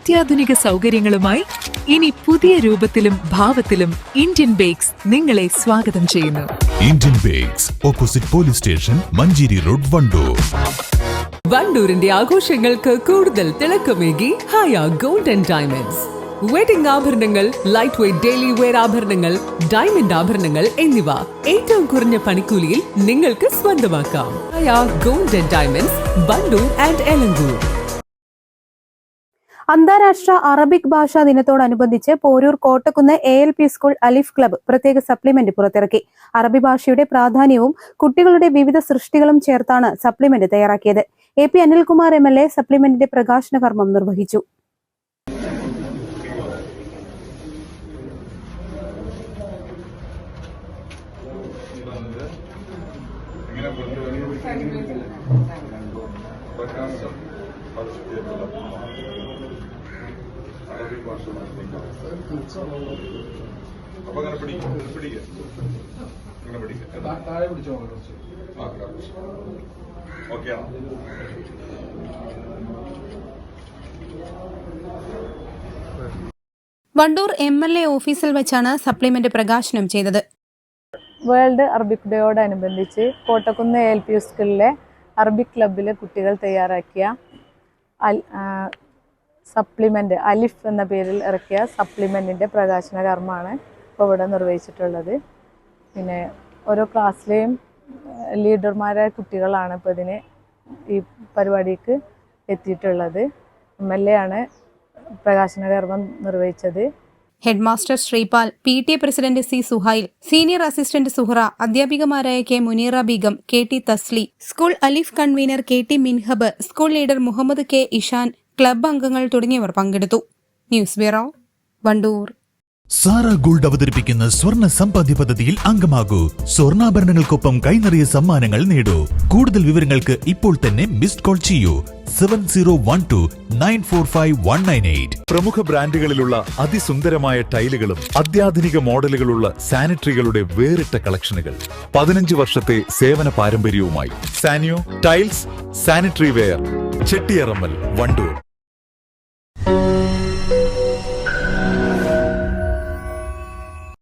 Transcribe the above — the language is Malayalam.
അത്യാധുനിക സൗകര്യങ്ങളുമായി ഇനി പുതിയ രൂപത്തിലും ഭാവത്തിലും ഇന്ത്യൻ ബേക്സ് നിങ്ങളെ സ്വാഗതം ചെയ്യുന്നു. Indian Bakes, opposite police station, Mancheri road, Wandoor. വണ്ടൂരിന്റെ ആഘോഷങ്ങൾക്ക് കൂടുതൽ തിളക്കമേകി Haya gold and diamonds. Wedding ആഭരണങ്ങൾ, ലൈറ്റ് വെയ്റ്റ് ഡെയിലി വെയർ ആഭരണങ്ങൾ, ഡയമണ്ട് ആഭരണങ്ങൾ എന്നിവ ഏറ്റവും കുറഞ്ഞ പണിക്കൂലിയിൽ നിങ്ങൾക്ക് സ്വന്തമാക്കാം. Haya gold and diamonds, Wandoor and Elankur. അന്താരാഷ്ട്ര അറബിക് ഭാഷാ ദിനത്തോടനുബന്ധിച്ച് Poroor Kottakkunnu ALP school Alif club പ്രത്യേക സപ്ലിമെന്റ് പുറത്തിറക്കി. അറബി ഭാഷയുടെ പ്രാധാന്യവും കുട്ടികളുടെ വിവിധ സൃഷ്ടികളും ചേർത്താണ് സപ്ലിമെന്റ് തയ്യാറാക്കിയത്. AP അനിൽകുമാർ MLA സപ്ലിമെന്റിന്റെ പ്രകാശന കർമ്മം നിർവഹിച്ചു. വണ്ടൂർ MLA ഓഫീസിൽ വെച്ചാണ് സപ്ലിമെന്റ് പ്രകാശനം ചെയ്തത്. വേൾഡ് അറബിക് ഡേയോടനുബന്ധിച്ച് കോട്ടക്കുന്ന് ALP സ്കൂളിലെ അറബിക് ക്ലബിലെ കുട്ടികൾ തയ്യാറാക്കിയ സപ്ലിമെൻ്റ് അലിഫ് എന്ന പേരിൽ ഇറക്കിയ സപ്ലിമെൻറ്റിൻ്റെ പ്രകാശന കർമ്മമാണ് ഇപ്പോൾ ഇവിടെ നിർവഹിച്ചിട്ടുള്ളത്. പിന്നെ ഓരോ ക്ലാസ്സിലെയും ലീഡർമാരായ കുട്ടികളാണ് ഇപ്പോൾ ഈ പരിപാടിക്ക് എത്തിയിട്ടുള്ളത്. MLA ആണ് പ്രകാശന കർമ്മം നിർവഹിച്ചത്. Head master Sreepal, PTA president C Suhail, senior assistant Suhara, അധ്യാപികമാരായ K Muneera Beegum, KT Thasli, school Alif convener KT Minhab, school leader Muhammad K Ishan, club അംഗങ്ങൾ തുടങ്ങിയവർ പങ്കെടുത്തു. News bureau, Wandoor. Sara gold അവതരിപ്പിക്കുന്ന സ്വർണ്ണ സമ്പാദ്യ പദ്ധതിയിൽ അംഗമാകൂ. സ്വർണ്ണാഭരണങ്ങൾക്കൊപ്പം കൈനിറിയ സമ്മാനങ്ങൾ നേടൂ. കൂടുതൽ വിവരങ്ങൾക്ക് ഇപ്പോൾ തന്നെ മിസ്ഡ് കോൾ ചെയ്യൂ 7012945198. പ്രമുഖ ബ്രാൻഡുകളിലുള്ള അതിസുന്ദരമായ ടൈലുകളും അത്യാധുനിക മോഡലുകളുള്ള സാനിറ്ററികളുടെ വേറിട്ട കളക്ഷനുകൾ. 15 വർഷത്തെ സേവന പാരമ്പര്യവുമായി സാനിയോ tiles, sanitary ware, Chettiyarammal, Wandoor.